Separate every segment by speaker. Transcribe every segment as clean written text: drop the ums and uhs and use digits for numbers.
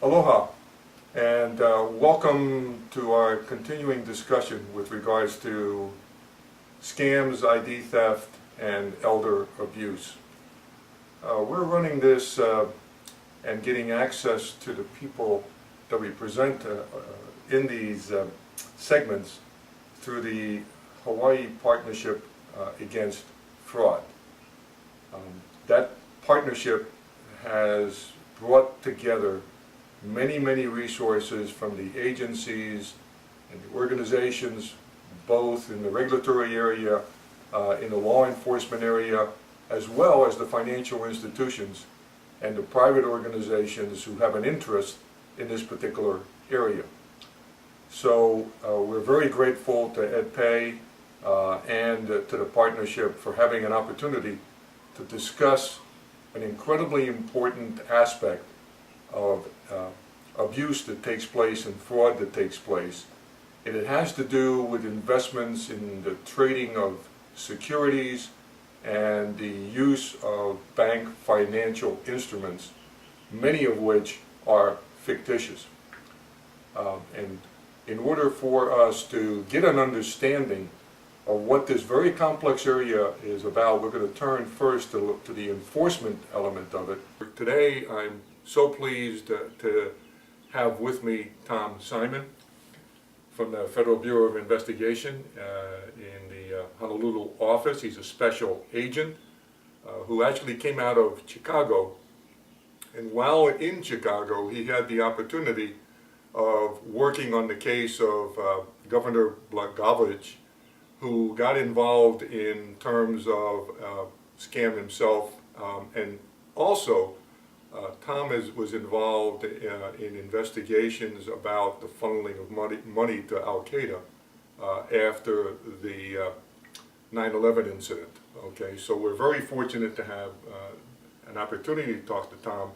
Speaker 1: Aloha, and welcome to our continuing discussion with regards to scams, ID theft, and elder abuse. We're running this and getting access to the people that we present in these segments through the Hawaii Partnership Against Fraud. That partnership has brought together many resources from the agencies and the organizations, both in the regulatory area, in the law enforcement area, as well as the financial institutions and the private organizations who have an interest in this particular area. So we're very grateful to Ed Pei and to the partnership for having an opportunity to discuss an incredibly important aspect of abuse that takes place and fraud that takes place. And it has to do with investments in the trading of securities and the use of bank financial instruments, many of which are fictitious. And in order for us to get an understanding of what this very complex area is about, we're going to turn first to the enforcement element of it. Today, I'm so pleased to have with me Tom Simon from the Federal Bureau of Investigation in the Honolulu office. He's a special agent who actually came out of Chicago, and while in Chicago he had the opportunity of working on the case of Governor Blagojevich, who got involved in terms of scam himself, and also Tom was involved in investigations about the funneling of money to Al-Qaeda after the 9/11 incident. Okay, so we're very fortunate to have an opportunity to talk to Tom,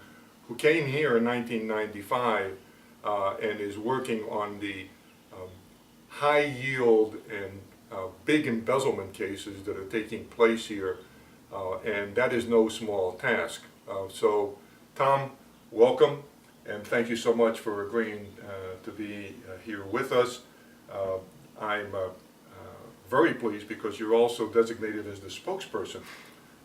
Speaker 1: who came here in 1995 and is working on the high yield and big embezzlement cases that are taking place here, and that is no small task. So Tom, welcome, and thank you so much for agreeing to be here with us. I'm very pleased because you're also designated as the spokesperson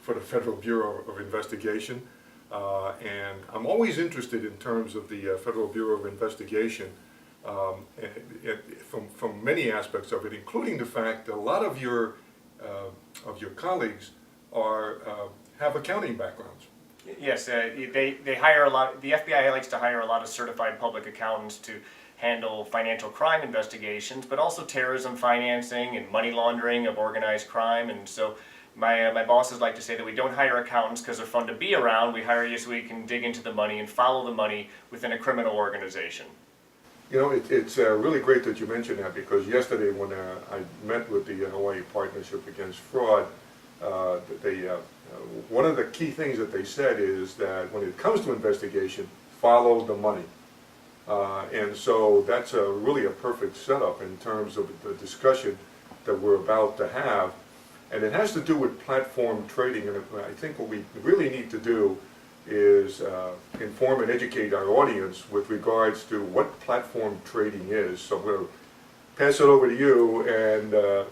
Speaker 1: for the Federal Bureau of Investigation, and I'm always interested in terms of the Federal Bureau of Investigation from many aspects of it, including the fact that a lot of your colleagues have accounting backgrounds.
Speaker 2: Yes, they hire a lot. The FBI likes to hire a lot of certified public accountants to handle financial crime investigations, but also terrorism financing and money laundering of organized crime. And so my bosses like to say that we don't hire accountants because they're fun to be around. We hire you so we can dig into the money and follow the money within a criminal organization.
Speaker 1: You know, it's really great that you mentioned that, because yesterday when I met with the Hawaii Partnership Against Fraud, one of the key things that they said is that when it comes to investigation, follow the money. And so that's really a perfect setup in terms of the discussion that we're about to have. And it has to do with platform trading, and I think what we really need to do is inform and educate our audience with regards to what platform trading is. So I'm going to pass it over to you and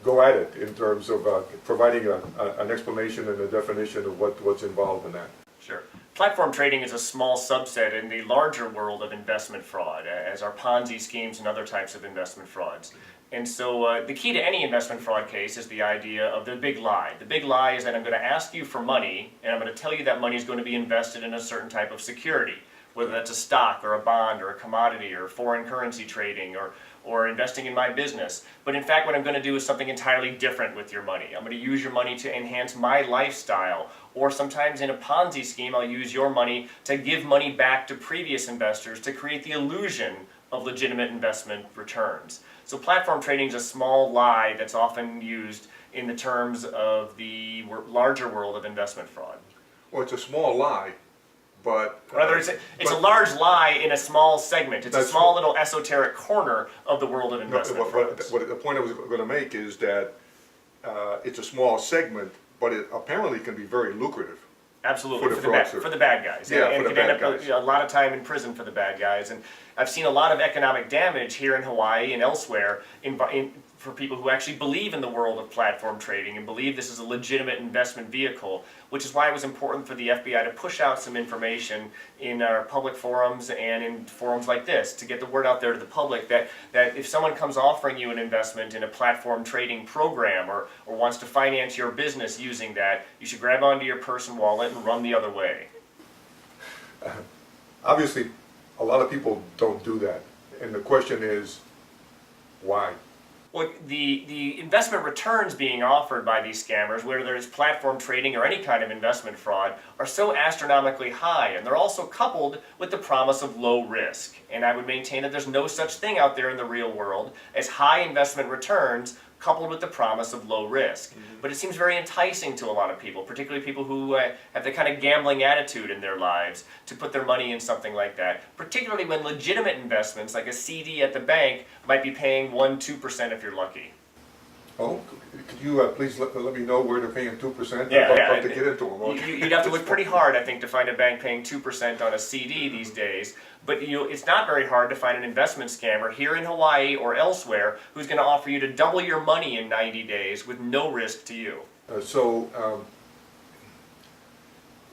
Speaker 1: go at it in terms of providing an explanation and a definition of what's involved in that.
Speaker 2: Sure. Platform trading is a small subset in the larger world of investment fraud, as are Ponzi schemes and other types of investment frauds. And so the key to any investment fraud case is the idea of the big lie. The big lie is that I'm going to ask you for money, and I'm going to tell you that money is going to be invested in a certain type of security, whether that's a stock or a bond or a commodity or foreign currency trading or investing in my business. But in fact, what I'm going to do is something entirely different with your money. I'm going to use your money to enhance my lifestyle, or sometimes in a Ponzi scheme, I'll use your money to give money back to previous investors to create the illusion of legitimate investment returns. So platform trading is a small lie that's often used in the terms of the larger world of investment fraud.
Speaker 1: Well, it's a small lie, but...
Speaker 2: Rather, it's a large lie in a small segment. It's a small little esoteric corner of the world of investment fraud.
Speaker 1: The point I was going to make is that it's a small segment, but it apparently can be very lucrative.
Speaker 2: Absolutely,
Speaker 1: For the
Speaker 2: for
Speaker 1: fraudster.
Speaker 2: the bad guys.
Speaker 1: Yeah,
Speaker 2: and
Speaker 1: for the
Speaker 2: could end
Speaker 1: bad
Speaker 2: up
Speaker 1: guys.
Speaker 2: a lot of time in prison for the bad guys. And I've seen a lot of economic damage here in Hawaii and elsewhere for people who actually believe in the world of platform trading and believe this is a legitimate investment vehicle, which is why it was important for the FBI to push out some information in our public forums and in forums like this to get the word out there to the public that if someone comes offering you an investment in a platform trading program or wants to finance your business using that, you should grab onto your purse and wallet and run the other way.
Speaker 1: Obviously, a lot of people don't do that. And the question is, why?
Speaker 2: Well, the investment returns being offered by these scammers, whether it's platform trading or any kind of investment fraud, are so astronomically high, and they're also coupled with the promise of low risk. And I would maintain that there's no such thing out there in the real world as high investment returns coupled with the promise of low risk. But it seems very enticing to a lot of people, particularly people who have the kind of gambling attitude in their lives, to put their money in something like that, particularly when legitimate investments like a CD at the bank might be paying 1-2% if you're lucky.
Speaker 1: Oh, could you please let me know where they're paying 2%?
Speaker 2: Yeah,
Speaker 1: I'd
Speaker 2: yeah.
Speaker 1: love to get into them.
Speaker 2: You'd have to look pretty hard, I think, to find a bank paying 2% on a CD these days. But it's not very hard to find an investment scammer here in Hawaii or elsewhere who's going to offer you to double your money in 90 days with no risk to you.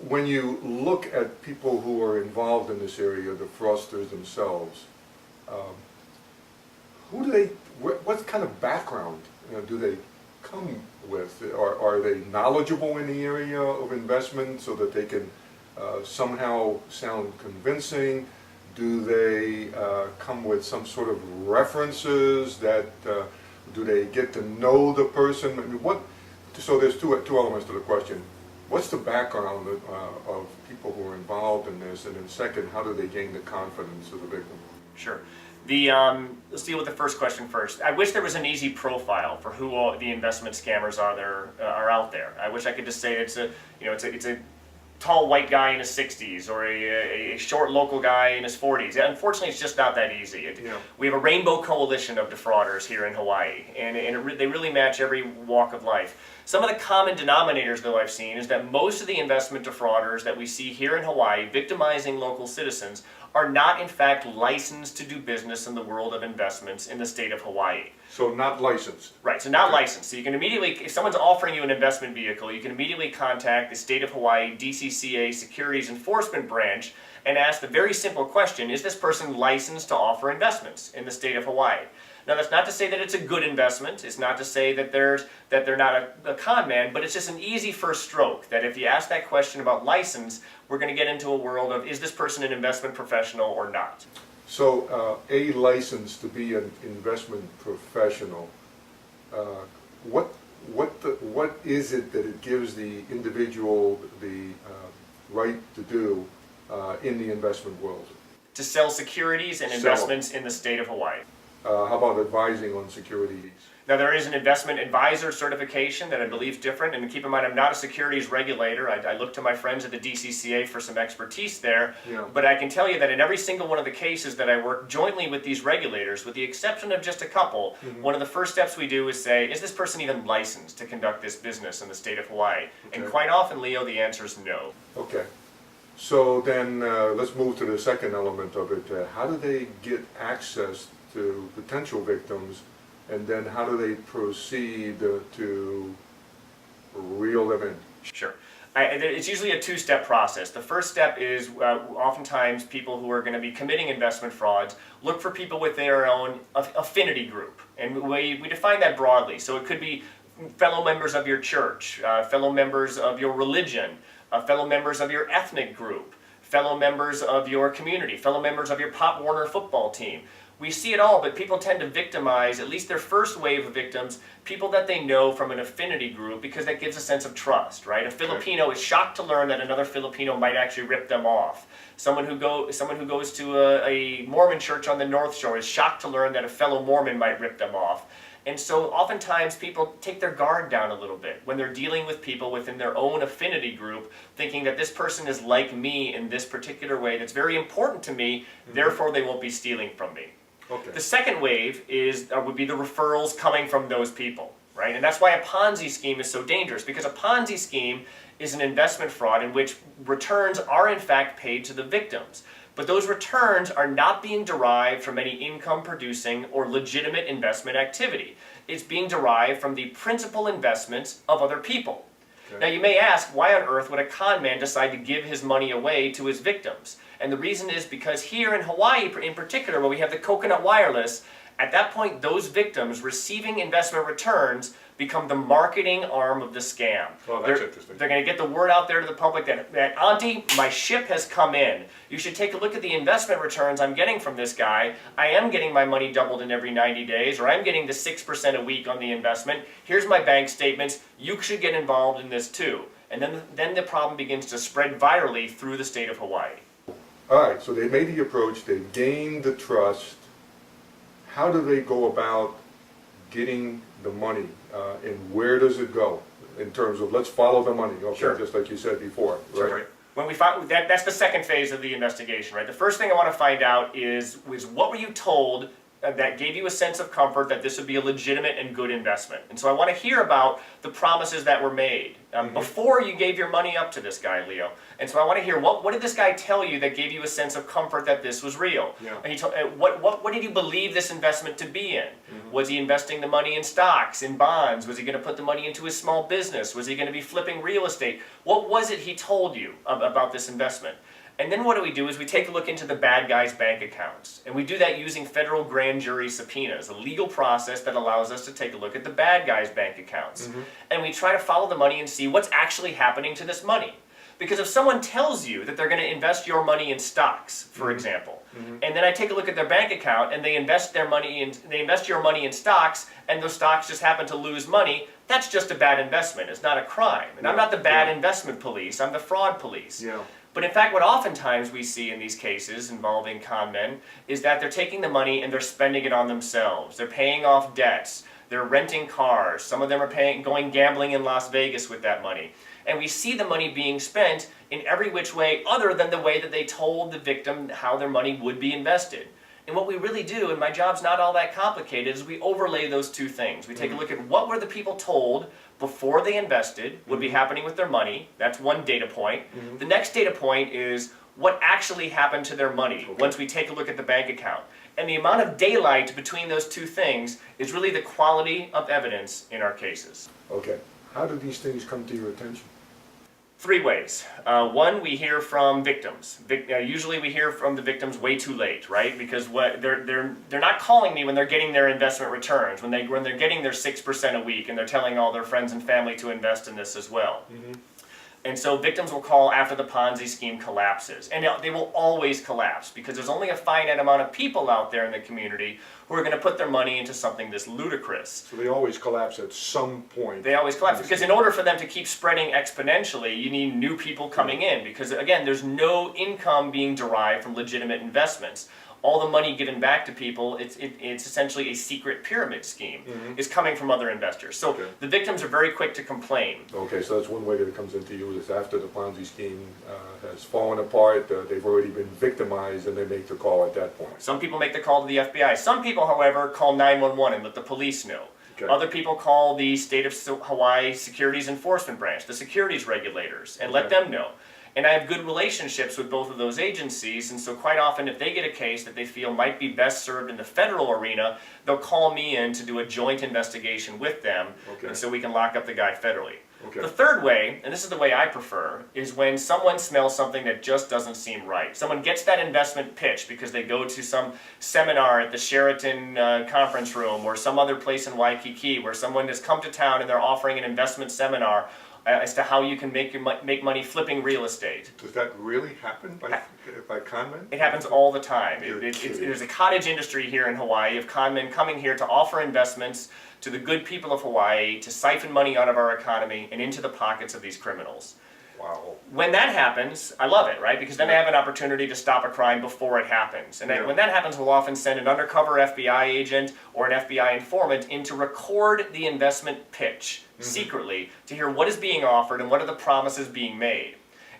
Speaker 1: When you look at people who are involved in this area, the fraudsters themselves, what kind of background do they come with? Are they knowledgeable in the area of investment so that they can somehow sound convincing? Do they come with some sort of references that, do they get to know the person? I mean, so there's two elements to the question. What's the background of people who are involved in this? And then second, how do they gain the confidence of the victim?
Speaker 2: Sure. Let's deal with the first question first. I wish there was an easy profile for who all the investment scammers are out there. I wish I could just say it's a tall white guy in his 60s or a short local guy in his 40s. Unfortunately, it's just not that easy. We have a rainbow coalition of defrauders here in Hawaii, and they really match every walk of life. Some of the common denominators, though, I've seen is that most of the investment defrauders that we see here in Hawaii victimizing local citizens are not, in fact, licensed to do business in the world of investments in the state of Hawaii.
Speaker 1: So not licensed.
Speaker 2: Right, so not licensed. So you can immediately, if someone's offering you an investment vehicle, you can immediately contact the State of Hawaii DCCA Securities Enforcement Branch and ask the very simple question, is this person licensed to offer investments in the state of Hawaii? Now, that's not to say that it's a good investment. It's not to say that they're not a con man, but it's just an easy first stroke, that if you ask that question about license, we're going to get into a world of, is this person an investment professional or not?
Speaker 1: So a license to be an investment professional, what is it that it gives the individual the right to do in the investment world?
Speaker 2: To sell securities and investments in the state of Hawaii.
Speaker 1: How about advising on securities?
Speaker 2: Now, there is an investment advisor certification that I believe is different, and keep in mind I'm not a securities regulator. I look to my friends at the DCCA for some expertise there, but I can tell you that in every single one of the cases that I work jointly with these regulators, with the exception of just a couple, one of the first steps we do is say, is this person even licensed to conduct this business in the state of Hawaii? Okay. And quite often, Leo, the answer is no.
Speaker 1: Okay. So then let's move to the second element of it. How do they get access to potential victims, and then how do they proceed to reel them in?
Speaker 2: Sure. It's usually a two-step process. The first step is oftentimes people who are going to be committing investment frauds look for people with their own affinity group. And we define that broadly. So it could be fellow members of your church, fellow members of your religion, fellow members of your ethnic group, fellow members of your community, fellow members of your Pop Warner football team. We see it all, but people tend to victimize, at least their first wave of victims, people that they know from an affinity group, because that gives a sense of trust, right? A Filipino is shocked to learn that another Filipino might actually rip them off. Someone who goes to a Mormon church on the North Shore is shocked to learn that a fellow Mormon might rip them off. And so oftentimes people take their guard down a little bit when they're dealing with people within their own affinity group, thinking that this person is like me in this particular way that's very important to me, therefore they won't be stealing from me.
Speaker 1: Okay.
Speaker 2: The second wave would be the referrals coming from those people. right? And that's why a Ponzi scheme is so dangerous, because a Ponzi scheme is an investment fraud in which returns are in fact paid to the victims. But those returns are not being derived from any income producing or legitimate investment activity. It's being derived from the principal investments of other people.
Speaker 1: Okay.
Speaker 2: Now you may ask, why on earth would a con man decide to give his money away to his victims? And the reason is because here in Hawaii in particular, where we have the coconut wireless, at that point those victims receiving investment returns become the marketing arm of the scam.
Speaker 1: Oh, that's interesting.
Speaker 2: They're going to get the word out there to the public that Auntie, my ship has come in. You should take a look at the investment returns I'm getting from this guy. I am getting my money doubled in every 90 days, or I'm getting the 6% a week on the investment. Here's my bank statements. You should get involved in this too. And then the problem begins to spread virally through the state of Hawaii.
Speaker 1: All right, so they made the approach, they gained the trust. How do they go about getting the money, and where does it go in terms of let's follow the money? Okay,
Speaker 2: Sure.
Speaker 1: just like you said before, right?
Speaker 2: Right. When we find that's the second phase of the investigation, right? The first thing I want to find out is what were you told that gave you a sense of comfort that this would be a legitimate and good investment? And so I want to hear about the promises that were made before you gave your money up to this guy, Leo. And so I want to hear what did this guy tell you that gave you a sense of comfort that this was real?
Speaker 1: Yeah.
Speaker 2: And he told what did he believe this investment to be in? Was he investing the money in stocks, in bonds? Was he going to put the money into his small business? Was he going to be flipping real estate? What was it he told you about this investment? And then what do? Is we take a look into the bad guy's bank accounts. And we do that using federal grand jury subpoenas, a legal process that allows us to take a look at the bad guy's bank accounts. And we try to follow the money and see what's actually happening to this money. Because if someone tells you that they're going to invest your money in stocks, for example, and then I take a look at their bank account and they invest your money in stocks, and those stocks just happen to lose money, that's just a bad investment. It's not a crime. And I'm not the bad investment police, I'm the fraud police.
Speaker 1: Yeah.
Speaker 2: But in fact, what oftentimes we see in these cases involving con men is that they're taking the money and they're spending it on themselves. They're paying off debts. They're renting cars. Some of them are going gambling in Las Vegas with that money. And we see the money being spent in every which way other than the way that they told the victim how their money would be invested. And what we really do, and my job's not all that complicated, is we overlay those two things. We take a look at what were the people told before they invested would be happening with their money. That's one data point. The next data point is what actually happened to their money once we take a look at the bank account. And the amount of daylight between those two things is really the quality of evidence in our cases.
Speaker 1: Okay. How do these things come to your attention?
Speaker 2: Three ways. One, we hear from victims. Usually we hear from the victims way too late, right? Because they're not calling me when they're getting their investment returns, when they're getting their 6% a week and they're telling all their friends and family to invest in this as well. And so victims will call after the Ponzi scheme collapses. And they will always collapse because there's only a finite amount of people out there in the community who are going to put their money into something this ludicrous.
Speaker 1: So they always collapse at some point.
Speaker 2: They always collapse because in order for them to keep spreading exponentially, you need new people coming in because, again, there's no income being derived from legitimate investments. All the money given back to people, it's essentially a secret pyramid scheme, is coming from other investors. So the victims are very quick to complain.
Speaker 1: Okay, so that's one way that it comes into you is after the Ponzi scheme has fallen apart, they've already been victimized and they make the call at that point.
Speaker 2: Some people make the call to the FBI. Some people, however, call 911 and let the police know.
Speaker 1: Okay.
Speaker 2: Other people call the State of Hawaii Securities Enforcement Branch, the securities regulators, and let them know. And I have good relationships with both of those agencies, and so quite often if they get a case that they feel might be best served in the federal arena, they'll call me in to do a joint investigation with them, and so we can lock up the guy federally. The third way, and this is the way I prefer, is when someone smells something that just doesn't seem right. Someone gets that investment pitch because they go to some seminar at the Sheraton conference room or some other place in Waikiki where someone has come to town and they're offering an investment seminar as to how you can make money flipping real estate.
Speaker 1: Does that really happen by con men?
Speaker 2: It happens all the time. There's a cottage industry here in Hawaii of con men coming here to offer investments to the good people of Hawaii to siphon money out of our economy and into the pockets of these criminals.
Speaker 1: Wow.
Speaker 2: When that happens, I love it, right? Because then I have an opportunity to stop a crime before it happens. And when that happens, we'll often send an undercover FBI agent or an FBI informant in to record the investment pitch secretly to hear what is being offered and what are the promises being made.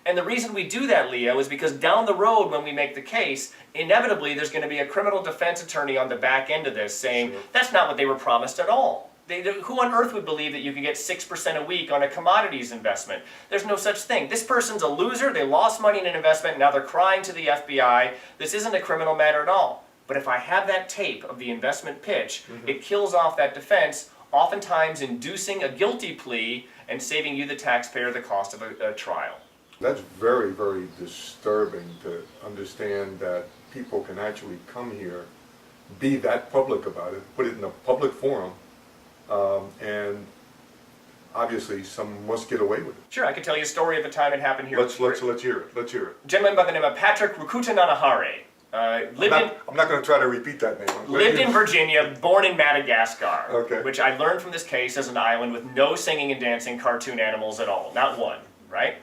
Speaker 2: And the reason we do that, Leo, is because down the road when we make the case, inevitably there's going to be a criminal defense attorney on the back end of this saying, that's not what they were promised at all. Who on earth would believe that you could get 6% a week on a commodities investment? There's no such thing. This person's a loser, they lost money in an investment, now they're crying to the FBI. This isn't a criminal matter at all. But if I have that tape of the investment pitch, it kills off that defense, oftentimes inducing a guilty plea and saving you, the taxpayer, the cost of a trial.
Speaker 1: That's very, very disturbing to understand that people can actually come here, be that public about it, put it in a public forum, and obviously some must get away with it.
Speaker 2: Sure, I could tell you a story of the time it happened here.
Speaker 1: Let's hear it. Let's hear it.
Speaker 2: A gentleman by the name of Patrick Rukutunanahare.
Speaker 1: I'm not going to try to repeat that name.
Speaker 2: Lived in Virginia, born in Madagascar,
Speaker 1: Okay.
Speaker 2: which I learned from this case as an island with no singing and dancing cartoon animals at all, not one, right?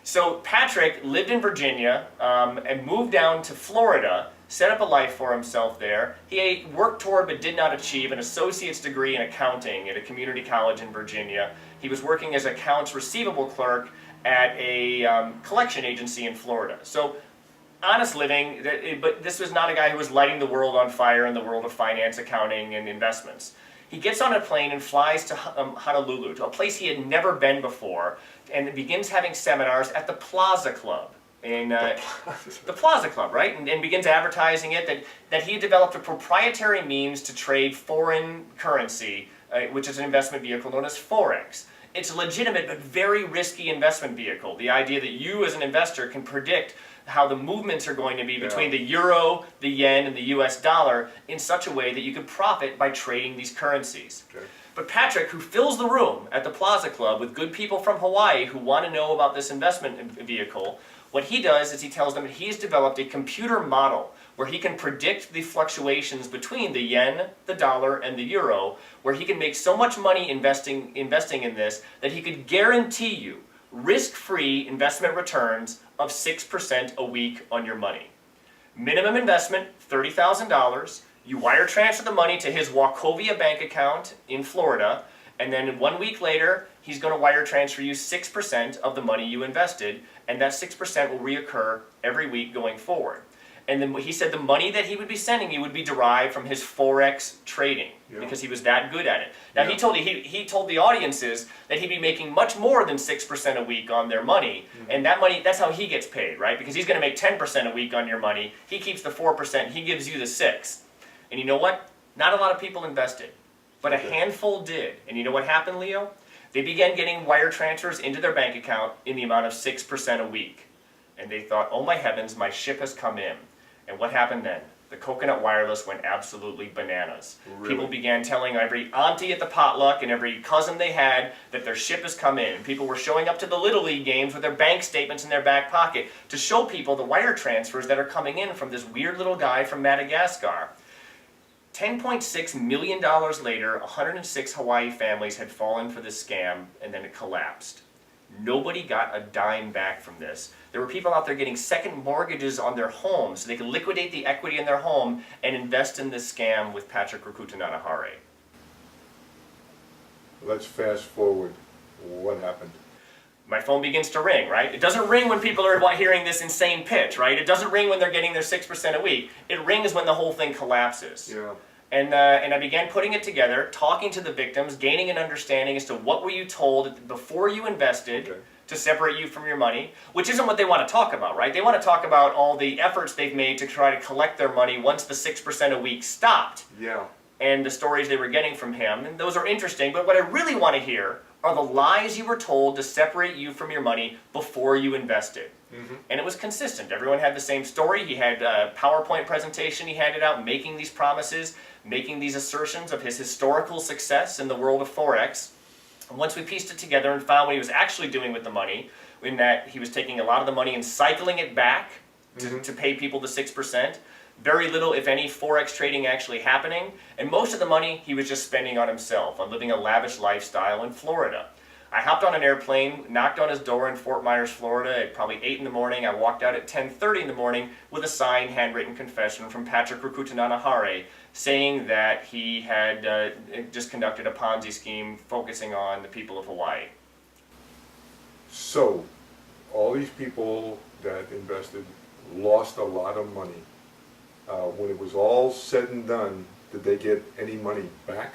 Speaker 2: So Patrick lived in Virginia and moved down to Florida, set up a life for himself there. He worked toward but did not achieve an associate's degree in accounting at a community college in Virginia. He was working as accounts receivable clerk at a collection agency in Florida. So honest living, but this was not a guy who was lighting the world on fire in the world of finance, accounting, and investments. He gets on a plane and flies to Honolulu, to a place he had never been before, and begins having seminars at the Plaza Club. The Plaza Club, right? And begins advertising it, that he had developed a proprietary means to trade foreign currency, which is an investment vehicle known as Forex. It's a legitimate but very risky investment vehicle. The idea that you as an investor can predict how the movements are going to be between the euro, the yen, and the US dollar in such a way that you could profit by trading these currencies.
Speaker 1: Okay.
Speaker 2: But Patrick, who fills the room at the Plaza Club with good people from Hawaii who want to know about this investment vehicle, what he does is he tells them that he's developed a computer model where he can predict the fluctuations between the yen, the dollar, and the euro, where he can make so much money investing in this that he could guarantee you risk-free investment returns of 6% a week on your money. Minimum investment, $30,000. You wire transfer the money to his Wachovia bank account in Florida, and then 1 week later, he's going to wire transfer you 6% of the money you invested, and that 6% will reoccur every week going forward. And then he said the money that he would be sending you would be derived from his Forex trading, because he was that good at it. Now he told the audiences that he'd be making much more than 6% a week on their money, and that money, that's how he gets paid, right? Because he's going to make 10% a week on your money, he keeps the 4%, he gives you the 6%. And you know what? Not a lot of people invested, but a handful did. And you know what happened, Leo? They began getting wire transfers into their bank account in the amount of 6% a week. And they thought, oh my heavens, my ship has come in. And what happened then? The Coconut Wireless went absolutely bananas.
Speaker 1: Really?
Speaker 2: People began telling every auntie at the potluck and every cousin they had that their ship has come in. People were showing up to the Little League games with their bank statements in their back pocket to show people the wire transfers that are coming in from this weird little guy from Madagascar. $10.6 million later, 106 Hawaii families had fallen for this scam, and then it collapsed. Nobody got a dime back from this. There were people out there getting second mortgages on their homes so they could liquidate the equity in their home and invest in this scam with Patrick Rukutunanahare.
Speaker 1: Let's fast forward. What happened?
Speaker 2: My phone begins to ring, right? It doesn't ring when people are hearing this insane pitch, right? It doesn't ring when they're getting their 6% a week. It rings when the whole thing collapses.
Speaker 1: Yeah.
Speaker 2: And I began putting it together, talking to the victims, gaining an understanding as to what were you told before you invested to separate you from your money, which isn't what they want to talk about, right? They want to talk about all the efforts they've made to try to collect their money once the 6% a week stopped.
Speaker 1: Yeah.
Speaker 2: And the stories they were getting from him, and those are interesting, but what I really want to hear are the lies you were told to separate you from your money before you invested. And it was consistent. Everyone had the same story. He had a PowerPoint presentation he handed out making these promises, making these assertions of his historical success in the world of Forex. And once we pieced it together and found what he was actually doing with the money, in that he was taking a lot of the money and cycling it back to pay people the 6%, very little, if any, Forex trading actually happening, and most of the money he was just spending on himself, on living a lavish lifestyle in Florida. I hopped on an airplane, knocked on his door in Fort Myers, Florida at probably 8 in the morning. I walked out at 10:30 in the morning with a signed, handwritten confession from Patrick Rukutunanahare saying that he had just conducted a Ponzi scheme focusing on the people of Hawaii.
Speaker 1: So, all these people that invested lost a lot of money. When it was all said and done, did they get any money back?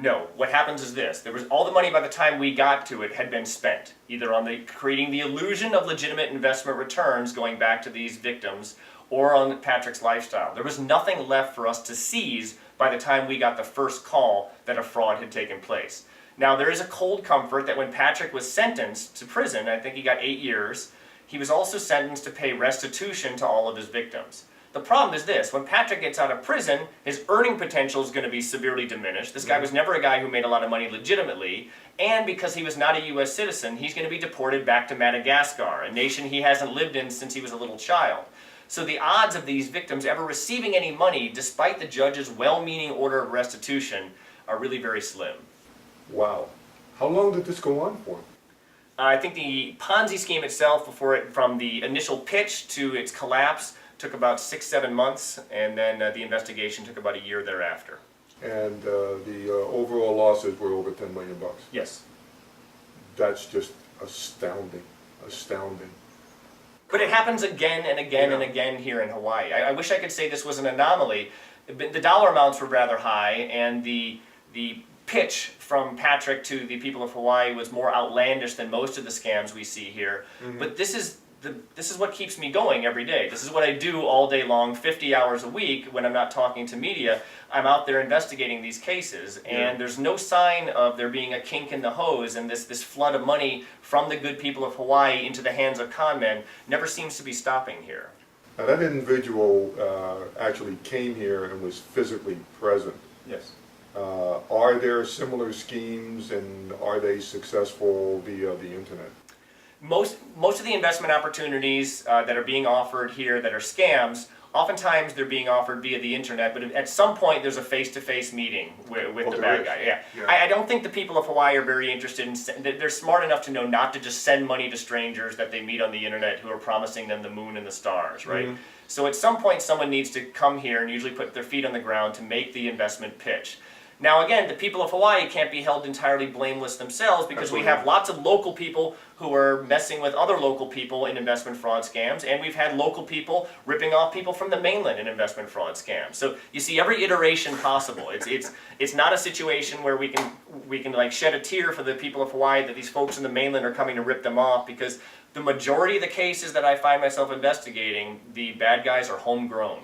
Speaker 2: No, what happens is this. There was all the money by the time we got to it had been spent, either on creating the illusion of legitimate investment returns going back to these victims, or on Patrick's lifestyle. There was nothing left for us to seize by the time we got the first call that a fraud had taken place. Now, there is a cold comfort that when Patrick was sentenced to prison, I think he got 8 years, he was also sentenced to pay restitution to all of his victims. The problem is this: when Patrick gets out of prison, his earning potential is going to be severely diminished. This guy was never a guy who made a lot of money legitimately, and because he was not a U.S. citizen, he's going to be deported back to Madagascar, a nation he hasn't lived in since he was a little child. So the odds of these victims ever receiving any money, despite the judge's well-meaning order of restitution, are really very slim.
Speaker 1: Wow. How long did this go on for?
Speaker 2: I think the Ponzi scheme itself, from the initial pitch to its collapse, took about 6-7 months, and then the investigation took about a year thereafter.
Speaker 1: And the overall losses were over $10 million.
Speaker 2: Yes.
Speaker 1: That's just astounding, astounding.
Speaker 2: But it happens again and again and again here in Hawaii. I wish I could say this was an anomaly. The dollar amounts were rather high, and the pitch from Patrick to the people of Hawaii was more outlandish than most of the scams we see here. Mm-hmm. But this is what keeps me going every day. This is what I do all day long, 50 hours a week when I'm not talking to media. I'm out there investigating these cases, and there's no sign of there being a kink in the hose, and this flood of money from the good people of Hawaii into the hands of con men never seems to be stopping here.
Speaker 1: Now that individual actually came here and was physically present.
Speaker 2: Yes.
Speaker 1: Are there similar schemes, and are they successful via the internet?
Speaker 2: Most of the investment opportunities that are being offered here that are scams, oftentimes they're being offered via the internet, but at some point there's a face-to-face meeting with the bad guy. Yeah. I don't think the people of Hawaii are very interested in, they're smart enough to know not to just send money to strangers that they meet on the internet who are promising them the moon and the stars, right? Mm-hmm. So at some point someone needs to come here and usually put their feet on the ground to make the investment pitch. Now again, the people of Hawaii can't be held entirely blameless themselves, because we have lots of local people who are messing with other local people in investment fraud scams, and we've had local people ripping off people from the mainland in investment fraud scams. So you see every iteration possible. It's not a situation where we can like shed a tear for the people of Hawaii that these folks in the mainland are coming to rip them off, because the majority of the cases that I find myself investigating, the bad guys are homegrown.